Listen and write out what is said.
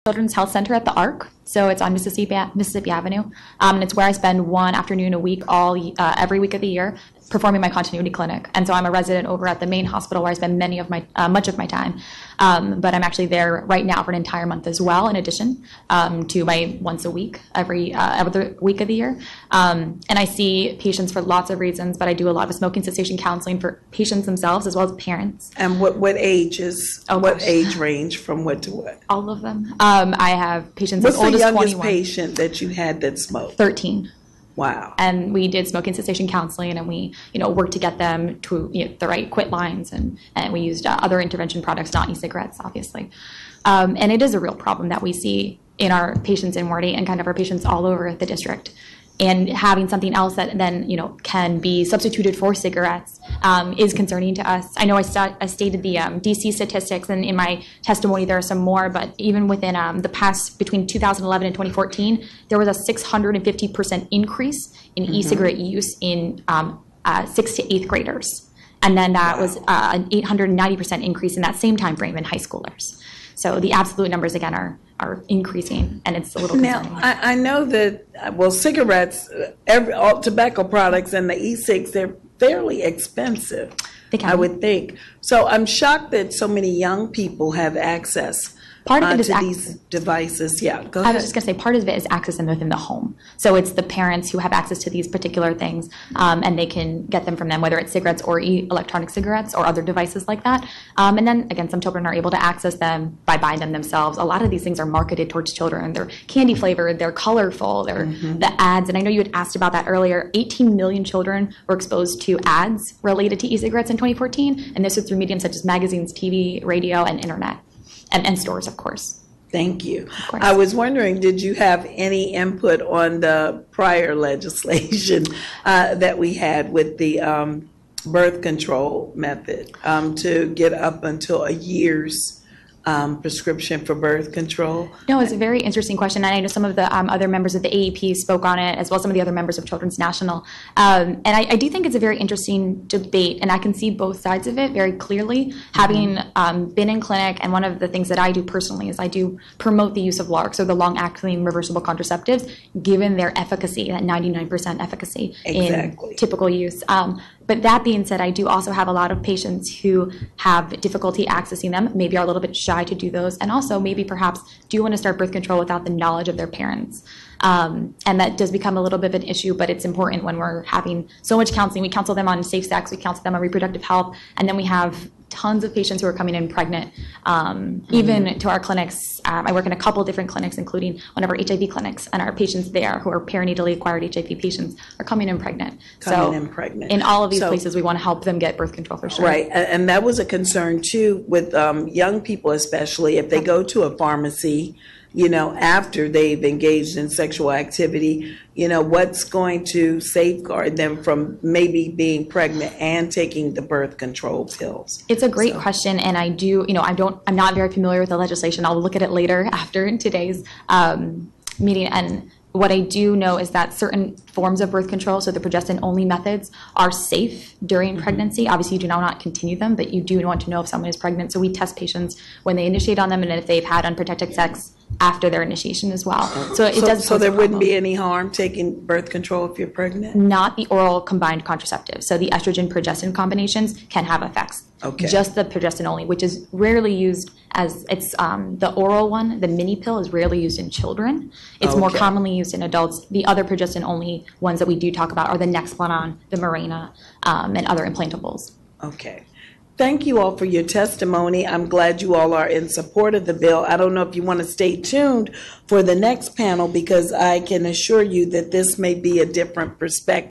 Children's Health Center at the Arc. So it's on Mississippi Avenue. And it's where I spend one afternoon a week every week of the year performing my continuity clinic. And so I'm a resident over at the main hospital where I spend much of my time. But I'm actually there right now for an entire month as well, in addition to my once a week, every other week of the year. And I see patients for lots of reasons, but I do a lot of smoking cessation counseling for patients themselves as well as parents. And what ages? What age range from what to what? All of them. I have patients as old as 21. What's the youngest patient that you had that smoked? 13. Wow. And we did smoking cessation counseling, and we, worked to get them to the right quit lines, and we used other intervention products, not e-cigarettes, obviously. And it is a real problem that we see in our patients in Wardy and kind of our patients all over the district. And having something else that then, can be substituted for cigarettes is concerning to us. I know I stated the DC statistics, and in my testimony there are some more, but even within the past, between 2011 and 2014, there was a 650% increase in e-cigarette use in 6th to 8th graders. And then that was an 890% increase in that same time frame in high schoolers. So the absolute numbers, again, are increasing, and it's a little concerning. Now, I know that, cigarettes, all tobacco products and the e-cigs, they're fairly expensive, I would think. So I'm shocked that so many young people have access to these devices. Yeah, go ahead. I was just going to say, part of it is access them within the home. So it's the parents who have access to these particular things, and they can get them from them, whether it's cigarettes or electronic cigarettes or other devices like that. And then, again, some children are able to access them by buying them themselves. A lot of these things are marketed towards children. They're candy flavored, they're colorful, they're the ads. And I know you had asked about that earlier. 18 million children were exposed to ads related to e-cigarettes in 2014, and this was through mediums such as magazines, TV, radio, and internet. And stores, of course. Thank you. I was wondering, did you have any input on the prior legislation that we had with the birth control method to get up until a year's prescription for birth control? No, it's a very interesting question. And I know some of the other members of the AAP spoke on it, as well as some of the other members of Children's National. And I do think it's a very interesting debate, and I can see both sides of it very clearly. Having been in clinic, and one of the things that I do personally is I do promote the use of LARCs, or the long-acting reversible contraceptives, given their efficacy, that 99% efficacy in typical use. But that being said, I do also have a lot of patients who have difficulty accessing them, maybe are a little bit shy to do those, and also maybe perhaps do want to start birth control without the knowledge of their parents. And that does become a little bit of an issue, but it's important when we're having so much counseling. We counsel them on safe sex, we counsel them on reproductive health, and then we have tons of patients who are coming in pregnant. Even to our clinics, I work in a couple different clinics, including one of our HIV clinics, and our patients there who are perinatally acquired HIV patients are coming in pregnant. In all of these places, we want to help them get birth control for sure. Right, and that was a concern too with young people, especially if they go to a pharmacy, after they've engaged in sexual activity, what's going to safeguard them from maybe being pregnant and taking the birth control pills? It's a great question, and I do, I'm not very familiar with the legislation. I'll look at it later after today's meeting. And what I do know is that certain forms of birth control, so the progestin-only methods, are safe during pregnancy. Obviously, you do not continue them, but you do want to know if someone is pregnant. So we test patients when they initiate on them, and if they've had unprotected sex after their initiation as well. So there wouldn't be any harm taking birth control if you're pregnant? Not the oral combined contraceptive. So the estrogen-progestin combinations can have effects. Okay. Just the progestin only, which is rarely used as it's the oral one, the mini pill, is rarely used in children. It's more commonly used in adults. The other progestin only ones that we do talk about are the Nexplanon, the Mirena, and other implantables. Okay. Thank you all for your testimony. I'm glad you all are in support of the bill. I don't know if you want to stay tuned for the next panel, because I can assure you that this may be a different perspective.